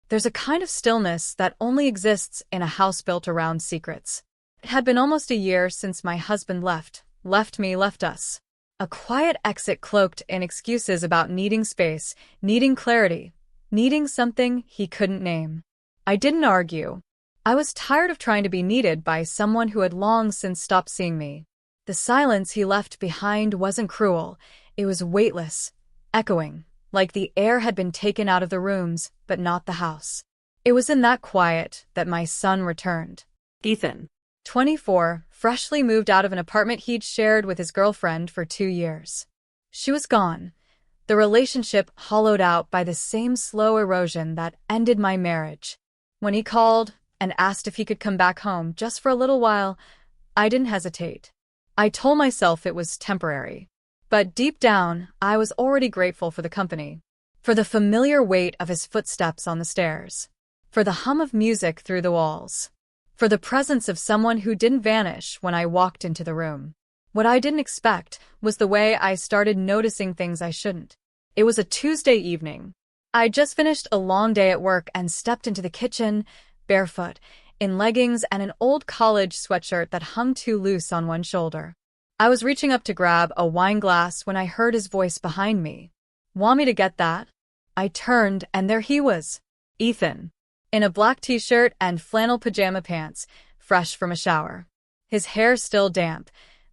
There's a kind of stillness that only exists in a house built around secrets. It had been almost a year since my husband left us. A quiet exit cloaked in excuses about needing space, needing clarity, needing something he couldn't name. I didn't argue. I was tired of trying to be needed by someone who had long since stopped seeing me. The silence he left behind wasn't cruel. It was weightless, echoing, like the air had been taken out of the rooms, but not the house. It was in that quiet that my son returned. Ethan, 24, freshly moved out of an apartment he'd shared with his girlfriend for 2 years. She was gone, the relationship hollowed out by the same slow erosion that ended my marriage. When he called and asked if he could come back home just for a little while, I didn't hesitate. I told myself it was temporary. But deep down, I was already grateful for the company, for the familiar weight of his footsteps on the stairs, for the hum of music through the walls, for the presence of someone who didn't vanish when I walked into the room. What I didn't expect was the way I started noticing things I shouldn't. It was a Tuesday evening. I'd just finished a long day at work and stepped into the kitchen, barefoot, in leggings and an old college sweatshirt that hung too loose on one shoulder. I was reaching up to grab a wine glass when I heard his voice behind me. "Want me to get that?" I turned, and there he was, Ethan, in a black t-shirt and flannel pajama pants, fresh from a shower. His hair still damp,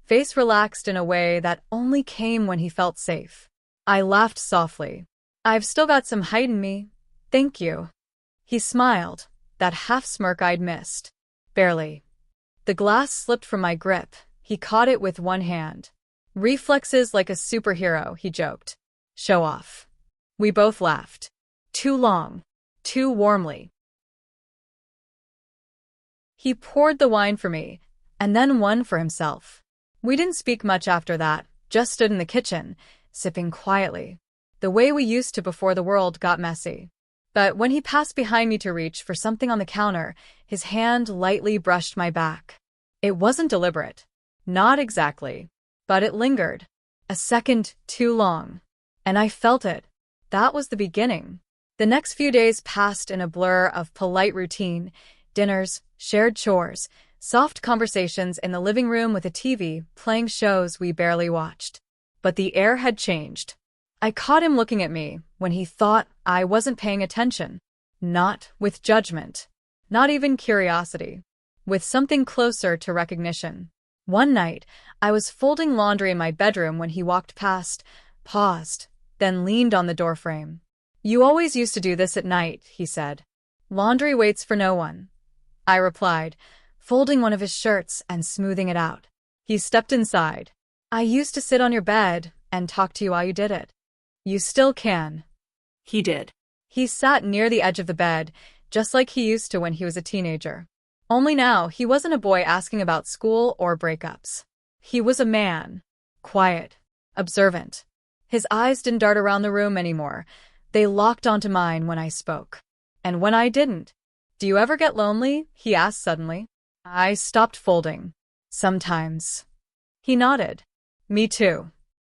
face relaxed in a way that only came when he felt safe. I laughed softly. "I've still got some height in me. Thank you." He smiled, that half-smirk I'd missed. "Barely." The glass slipped from my grip. He caught it with one hand. "Reflexes like a superhero," he joked. "Show off." We both laughed. Too long. Too warmly. He poured the wine for me, and then one for himself. We didn't speak much after that, just stood in the kitchen, sipping quietly, the way we used to before the world got messy. But when he passed behind me to reach for something on the counter, his hand lightly brushed my back. It wasn't deliberate. Not exactly. But it lingered. A second too long. And I felt it. That was the beginning. The next few days passed in a blur of polite routine, dinners, shared chores, soft conversations in the living room with a TV playing shows we barely watched. But the air had changed. I caught him looking at me when he thought I wasn't paying attention. Not with judgment. Not even curiosity. With something closer to recognition. One night, I was folding laundry in my bedroom when he walked past, paused, then leaned on the doorframe. "You always used to do this at night," he said. "Laundry waits for no one," I replied, folding one of his shirts and smoothing it out. He stepped inside. "I used to sit on your bed and talk to you while you did it." "You still can." He did. He sat near the edge of the bed, just like he used to when he was a teenager. Only now, he wasn't a boy asking about school or breakups. He was a man. Quiet. Observant. His eyes didn't dart around the room anymore. They locked onto mine when I spoke. And when I didn't. "Do you ever get lonely?" he asked suddenly. I stopped folding. "Sometimes." He nodded. "Me too."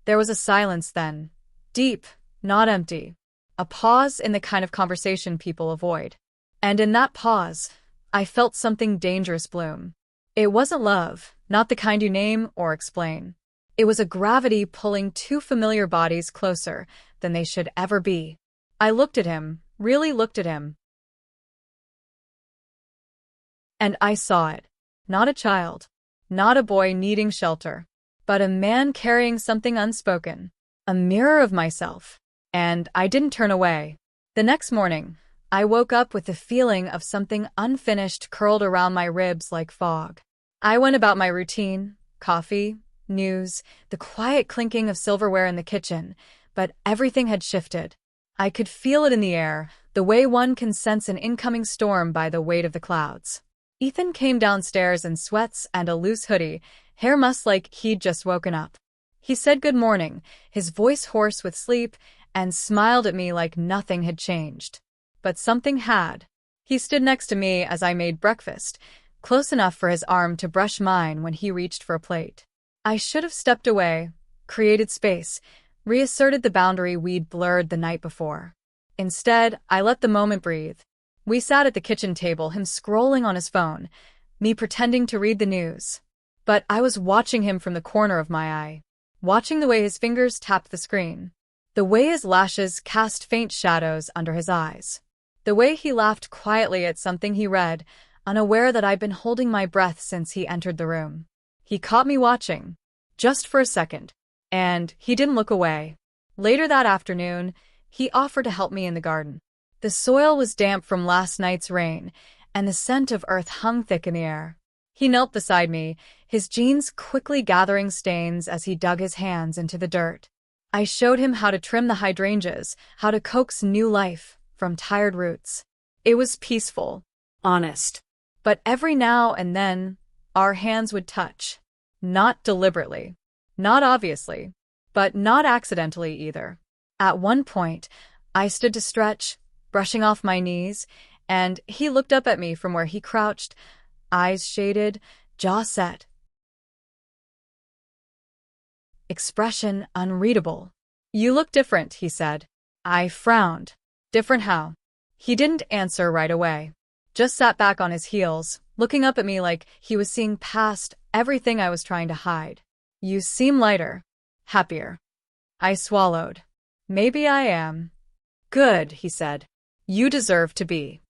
There was a silence then. Deep, not empty. A pause in the kind of conversation people avoid. And in that pause, I felt something dangerous bloom. It wasn't love, not the kind you name or explain. It was a gravity pulling two familiar bodies closer than they should ever be. I looked at him, really looked at him. And I saw it. Not a child. Not a boy needing shelter. But a man carrying something unspoken. A mirror of myself. And I didn't turn away. The next morning, I woke up with the feeling of something unfinished curled around my ribs like fog. I went about my routine, coffee, news, the quiet clinking of silverware in the kitchen, but everything had shifted. I could feel it in the air, the way one can sense an incoming storm by the weight of the clouds. Ethan came downstairs in sweats and a loose hoodie, hair mussed like he'd just woken up. He said good morning, his voice hoarse with sleep, and smiled at me like nothing had changed. But something had. He stood next to me as I made breakfast, close enough for his arm to brush mine when he reached for a plate. I should have stepped away, created space, reasserted the boundary we'd blurred the night before. Instead, I let the moment breathe. We sat at the kitchen table, him scrolling on his phone, me pretending to read the news. But I was watching him from the corner of my eye, watching the way his fingers tapped the screen, the way his lashes cast faint shadows under his eyes, the way he laughed quietly at something he read, unaware that I'd been holding my breath since he entered the room. He caught me watching, just for a second, and he didn't look away. Later that afternoon, he offered to help me in the garden. The soil was damp from last night's rain, and the scent of earth hung thick in the air. He knelt beside me, his jeans quickly gathering stains as he dug his hands into the dirt. I showed him how to trim the hydrangeas, how to coax new life from tired roots. It was peaceful, honest. But every now and then, our hands would touch. Not deliberately, not obviously, but not accidentally either. At one point, I stood to stretch, brushing off my knees, and he looked up at me from where he crouched, eyes shaded, jaw set. Expression unreadable. "You look different," he said. I frowned. Different how? He didn't answer right away. Just sat back on his heels, looking up at me like he was seeing past everything I was trying to hide. "You seem lighter. Happier." I swallowed. "Maybe I am." "Good," he said. "You deserve to be."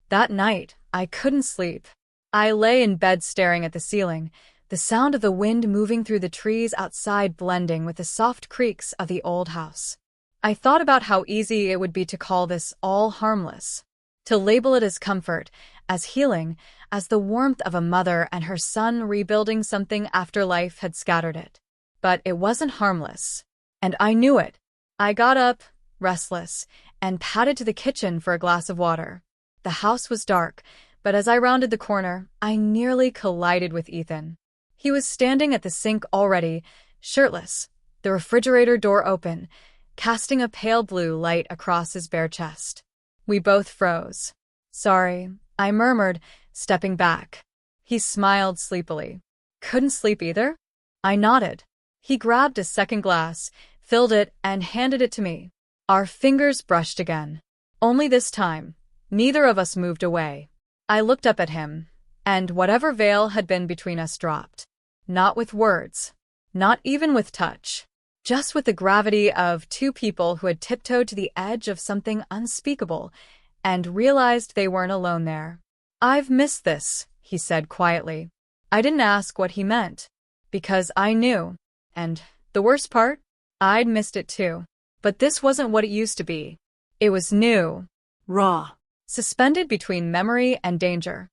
That night, I couldn't sleep. I lay in bed staring at the ceiling, the sound of the wind moving through the trees outside blending with the soft creaks of the old house. I thought about how easy it would be to call this all harmless, to label it as comfort, as healing, as the warmth of a mother and her son rebuilding something after life had scattered it. But it wasn't harmless, and I knew it. I got up, restless, and padded to the kitchen for a glass of water. The house was dark, but as I rounded the corner, I nearly collided with Ethan. He was standing at the sink already, shirtless, the refrigerator door open, casting a pale blue light across his bare chest. We both froze. "Sorry," I murmured, stepping back. He smiled sleepily. "Couldn't sleep either?" I nodded. He grabbed a second glass, filled it, and handed it to me. Our fingers brushed again. Only this time, neither of us moved away. I looked up at him, and whatever veil had been between us dropped. Not with words, not even with touch, just with the gravity of two people who had tiptoed to the edge of something unspeakable and realized they weren't alone there. "I've missed this," he said quietly. I didn't ask what he meant, because I knew, and the worst part, I'd missed it too. But this wasn't what it used to be. It was new, raw, suspended between memory and danger.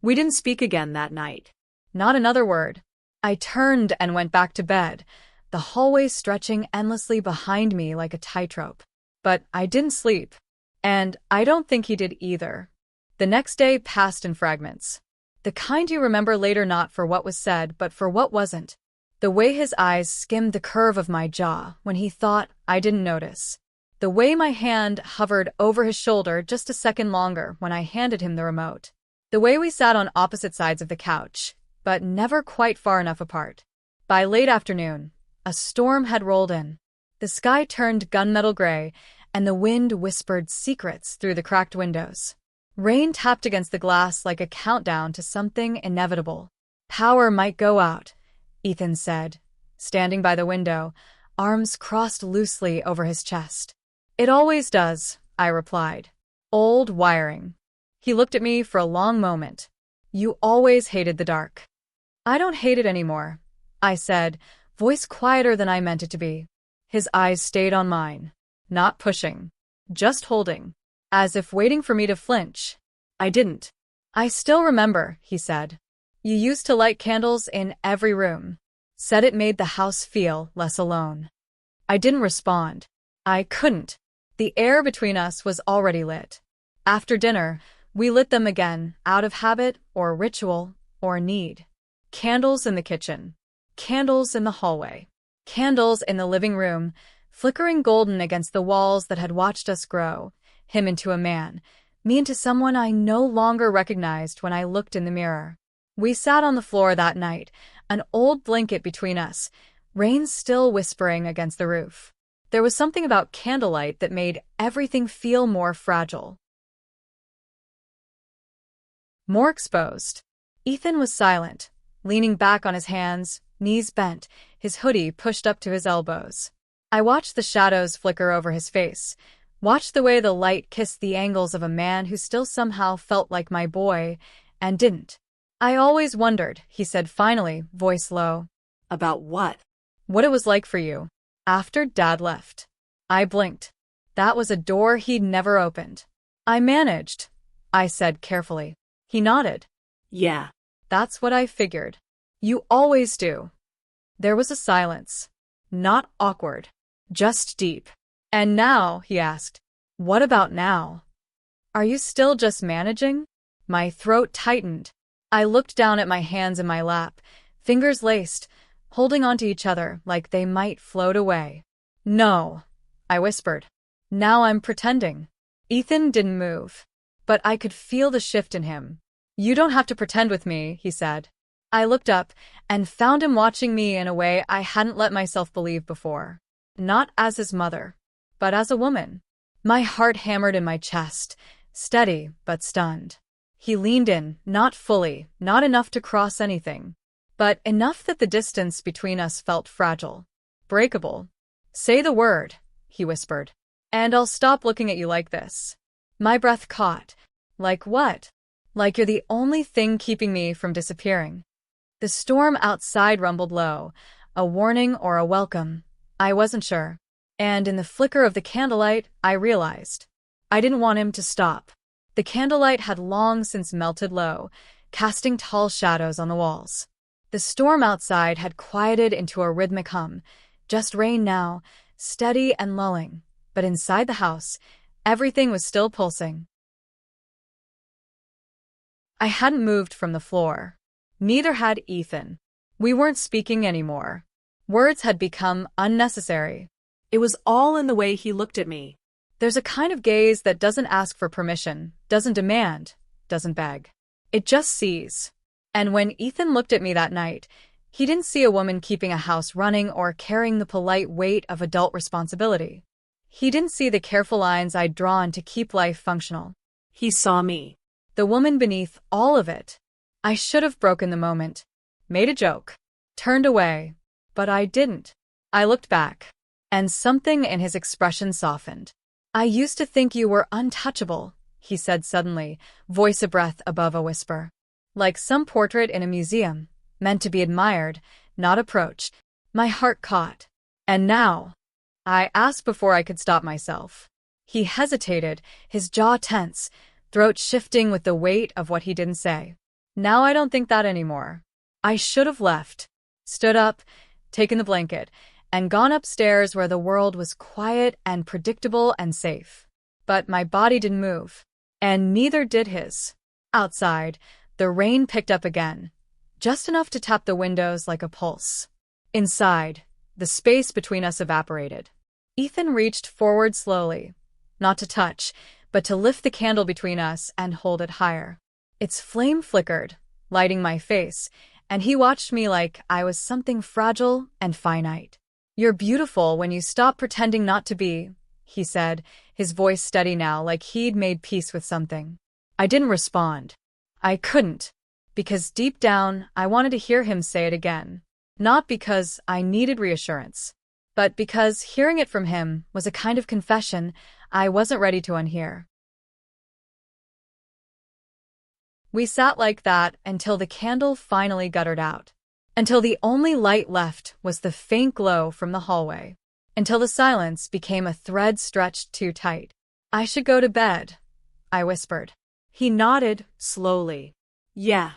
We didn't speak again that night. Not another word. I turned and went back to bed, the hallway stretching endlessly behind me like a tightrope. But I didn't sleep. And I don't think he did either. The next day passed in fragments. The kind you remember later, not for what was said, but for what wasn't. The way his eyes skimmed the curve of my jaw when he thought I didn't notice. The way my hand hovered over his shoulder just a second longer when I handed him the remote. The way we sat on opposite sides of the couch, but never quite far enough apart. By late afternoon, a storm had rolled in. The sky turned gunmetal gray, and the wind whispered secrets through the cracked windows. Rain tapped against the glass like a countdown to something inevitable. "Power might go out," Ethan said, standing by the window, arms crossed loosely over his chest. "It always does," I replied. "Old wiring." He looked at me for a long moment. "You always hated the dark." "I don't hate it anymore," I said, voice quieter than I meant it to be. His eyes stayed on mine, not pushing, just holding, as if waiting for me to flinch. I didn't. "I still remember," he said. "You used to light candles in every room. Said it made the house feel less alone." I didn't respond. I couldn't. The air between us was already lit. After dinner, we lit them again, out of habit or ritual or need. Candles in the kitchen. Candles in the hallway. Candles in the living room, flickering golden against the walls that had watched us grow, him into a man, me into someone I no longer recognized when I looked in the mirror. We sat on the floor that night, an old blanket between us, rain still whispering against the roof. There was something about candlelight that made everything feel more fragile, more exposed. Ethan was silent, leaning back on his hands, knees bent, his hoodie pushed up to his elbows. I watched the shadows flicker over his face, watched the way the light kissed the angles of a man who still somehow felt like my boy, and didn't. I always wondered, he said finally, voice low. About what? What it was like for you, after Dad left. I blinked. That was a door he'd never opened. I managed, I said carefully. He nodded. Yeah. That's what I figured. You always do. There was a silence. Not awkward. Just deep. And now, he asked. What about now? Are you still just managing? My throat tightened. I looked down at my hands in my lap, fingers laced, holding onto each other like they might float away. No, I whispered. Now I'm pretending. Ethan didn't move, but I could feel the shift in him. You don't have to pretend with me, he said. I looked up and found him watching me in a way I hadn't let myself believe before. Not as his mother, but as a woman. My heart hammered in my chest, steady but stunned. He leaned in, not fully, not enough to cross anything, but enough that the distance between us felt fragile, breakable. Say the word, he whispered, and I'll stop looking at you like this. My breath caught. Like what? Like you're the only thing keeping me from disappearing. The storm outside rumbled low, a warning or a welcome. I wasn't sure. And in the flicker of the candlelight, I realized. I didn't want him to stop. The candlelight had long since melted low, casting tall shadows on the walls. The storm outside had quieted into a rhythmic hum, just rain now, steady and lulling, but inside the house, everything was still pulsing. I hadn't moved from the floor. Neither had Ethan. We weren't speaking anymore. Words had become unnecessary. It was all in the way he looked at me. There's a kind of gaze that doesn't ask for permission, doesn't demand, doesn't beg. It just sees. And when Ethan looked at me that night, he didn't see a woman keeping a house running or carrying the polite weight of adult responsibility. He didn't see the careful lines I'd drawn to keep life functional. He saw me. The woman beneath all of it. I should have broken the moment, made a joke, turned away, but I didn't. I looked back, and something in his expression softened. I used to think you were untouchable, he said suddenly, voice a breath above a whisper. Like some portrait in a museum, meant to be admired, not approached. My heart caught. And now? I asked before I could stop myself. He hesitated, his jaw tense, throat shifting with the weight of what he didn't say. Now I don't think that anymore. I should have left, stood up, taken the blanket, and gone upstairs where the world was quiet and predictable and safe. But my body didn't move, and neither did his. Outside, the rain picked up again, just enough to tap the windows like a pulse. Inside, the space between us evaporated. Ethan reached forward slowly, not to touch, but to lift the candle between us and hold it higher. Its flame flickered, lighting my face, and he watched me like I was something fragile and finite. You're beautiful when you stop pretending not to be, he said, his voice steady now like he'd made peace with something. I didn't respond. I couldn't, because deep down I wanted to hear him say it again. Not because I needed reassurance, but because hearing it from him was a kind of confession I wasn't ready to unhear. We sat like that until the candle finally guttered out. Until the only light left was the faint glow from the hallway. Until the silence became a thread stretched too tight. I should go to bed, I whispered. He nodded, slowly. Yeah.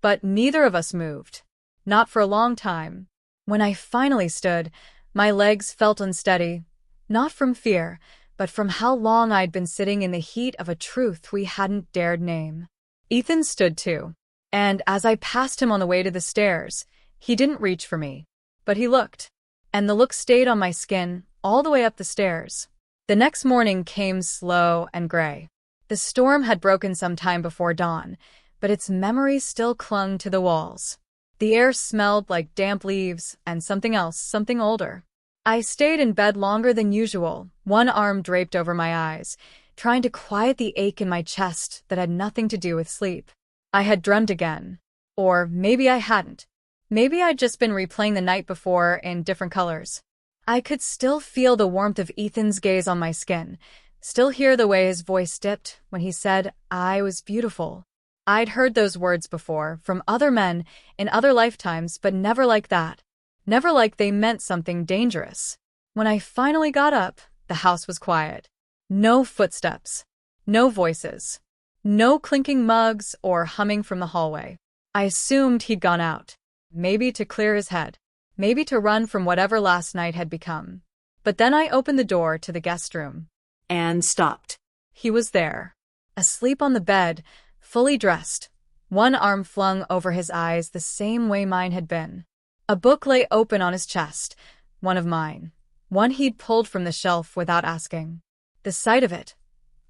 But neither of us moved. Not for a long time. When I finally stood, my legs felt unsteady, not from fear, but from how long I'd been sitting in the heat of a truth we hadn't dared name. Ethan stood too, and as I passed him on the way to the stairs, he didn't reach for me, but he looked, and the look stayed on my skin all the way up the stairs. The next morning came slow and gray. The storm had broken some time before dawn, but its memory still clung to the walls. The air smelled like damp leaves and something else, something older. I stayed in bed longer than usual, one arm draped over my eyes, trying to quiet the ache in my chest that had nothing to do with sleep. I had dreamt again. Or maybe I hadn't. Maybe I'd just been replaying the night before in different colors. I could still feel the warmth of Ethan's gaze on my skin, still hear the way his voice dipped when he said I was beautiful. I'd heard those words before, from other men, in other lifetimes, but never like that. Never like they meant something dangerous. When I finally got up, the house was quiet. No footsteps. No voices. No clinking mugs or humming from the hallway. I assumed he'd gone out. Maybe to clear his head. Maybe to run from whatever last night had become. But then I opened the door to the guest room. And stopped. He was there. Asleep on the bed, fully dressed. One arm flung over his eyes the same way mine had been. A book lay open on his chest. One of mine. One he'd pulled from the shelf without asking. The sight of it.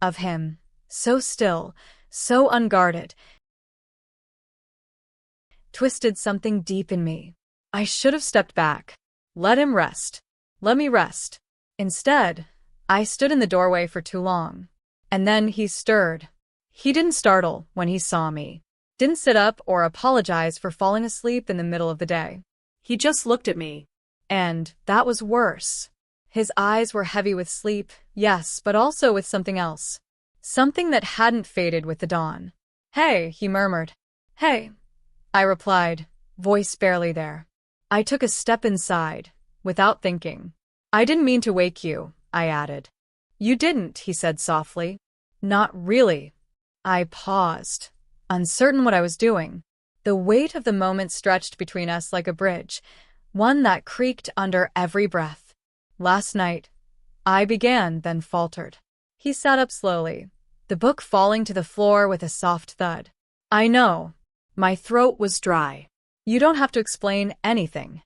Of him. So still. So unguarded. Twisted something deep in me. I should have stepped back. Let him rest. Let me rest. Instead, I stood in the doorway for too long. And then he stirred. He didn't startle when he saw me. Didn't sit up or apologize for falling asleep in the middle of the day. He just looked at me. And that was worse. His eyes were heavy with sleep, yes, but also with something else. Something that hadn't faded with the dawn. Hey, he murmured. Hey, I replied, voice barely there. I took a step inside, without thinking. I didn't mean to wake you, I added. You didn't, he said softly. Not really. I paused, uncertain what I was doing. The weight of the moment stretched between us like a bridge, one that creaked under every breath. Last night, I began, then faltered. He sat up slowly, the book falling to the floor with a soft thud. I know. My throat was dry. You don't have to explain anything.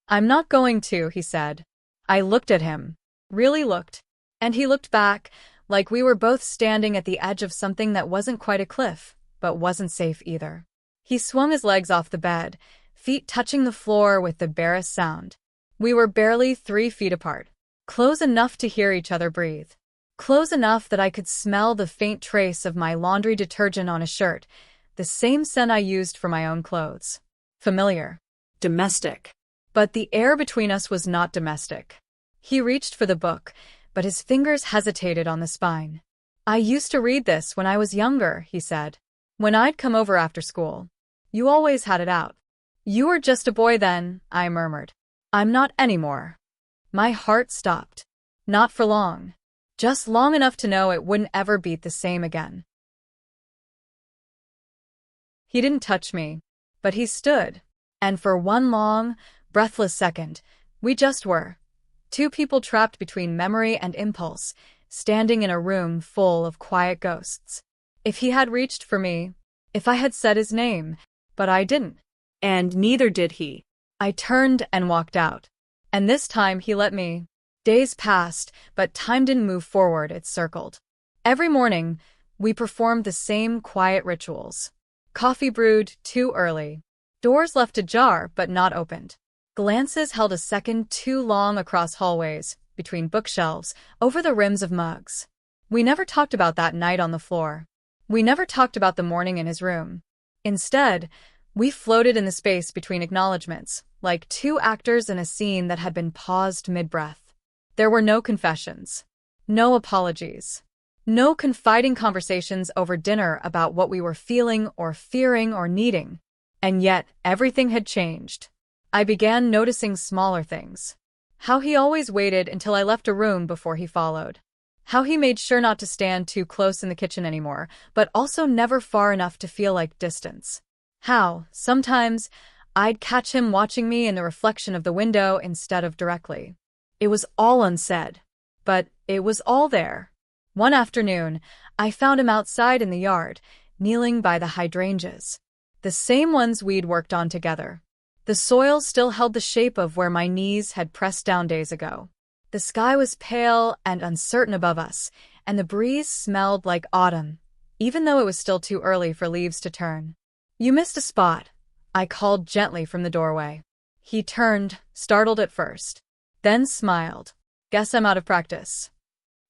I'm not going to, he said. I looked at him. Really looked. And he looked back, like we were both standing at the edge of something that wasn't quite a cliff, but wasn't safe either. He swung his legs off the bed, feet touching the floor with the barest sound. We were barely 3 feet apart, close enough to hear each other breathe. Close enough that I could smell the faint trace of my laundry detergent on his shirt, the same scent I used for my own clothes. Familiar. Domestic. But the air between us was not domestic. He reached for the book, but his fingers hesitated on the spine. I used to read this when I was younger, he said. When I'd come over after school. You always had it out. You were just a boy then, I murmured. I'm not anymore. My heart stopped. Not for long. Just long enough to know it wouldn't ever beat the same again. He didn't touch me, but he stood, and for one long, breathless second, we just were. 2 people trapped between memory and impulse, standing in a room full of quiet ghosts. If he had reached for me, if I had said his name, but I didn't. And neither did he. I turned and walked out. And this time he let me. Days passed, but time didn't move forward, it circled. Every morning, we performed the same quiet rituals. Coffee brewed too early. Doors left ajar but not opened. Glances held a second too long across hallways, between bookshelves, over the rims of mugs. We never talked about that night on the floor. We never talked about the morning in his room. Instead, we floated in the space between acknowledgments, like 2 actors in a scene that had been paused mid-breath. There were no confessions. No apologies. No confiding conversations over dinner about what we were feeling or fearing or needing. And yet, everything had changed. I began noticing smaller things. How he always waited until I left a room before he followed. How he made sure not to stand too close in the kitchen anymore, but also never far enough to feel like distance. How, sometimes, I'd catch him watching me in the reflection of the window instead of directly. It was all unsaid, but it was all there. One afternoon, I found him outside in the yard, kneeling by the hydrangeas. The same ones we'd worked on together. The soil still held the shape of where my knees had pressed down days ago. The sky was pale and uncertain above us, and the breeze smelled like autumn, even though it was still too early for leaves to turn. You missed a spot, I called gently from the doorway. He turned, startled at first. then smiled. Guess I'm out of practice.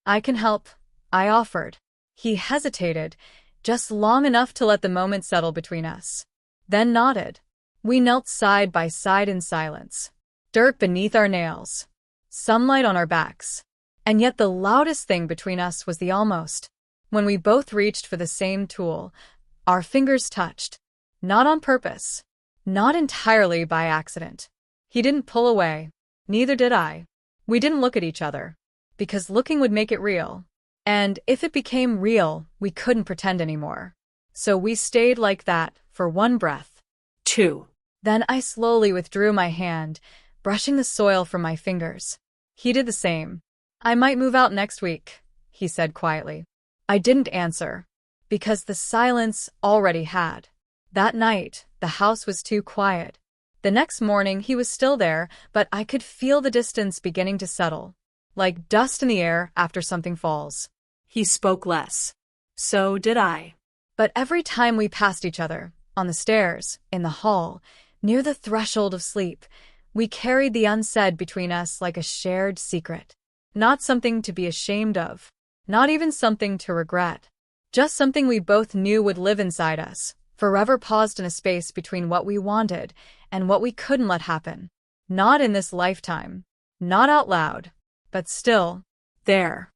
I can help, I offered. He hesitated, just long enough to let the moment settle between us. Then nodded. We knelt side by side in silence. Dirt beneath our nails. Sunlight on our backs. And yet the loudest thing between us was the almost. When we both reached for the same tool, our fingers touched. Not on purpose. Not entirely by accident. He didn't pull away. Neither did I. We didn't look at each other. Because looking would make it real. And if it became real, we couldn't pretend anymore. So we stayed like that for one breath. 2. Then I slowly withdrew my hand, brushing the soil from my fingers. He did the same. I might move out next week, he said quietly. I didn't answer. Because the silence already had. That night, the house was too quiet. The next morning, he was still there, but I could feel the distance beginning to settle. Like dust in the air after something falls. He spoke less. So did I. But every time we passed each other, on the stairs, in the hall, near the threshold of sleep, we carried the unsaid between us like a shared secret. Not something to be ashamed of. Not even something to regret. Just something we both knew would live inside us, forever paused in a space between what we wanted and what we couldn't let happen. Not in this lifetime. Not out loud. But still, there.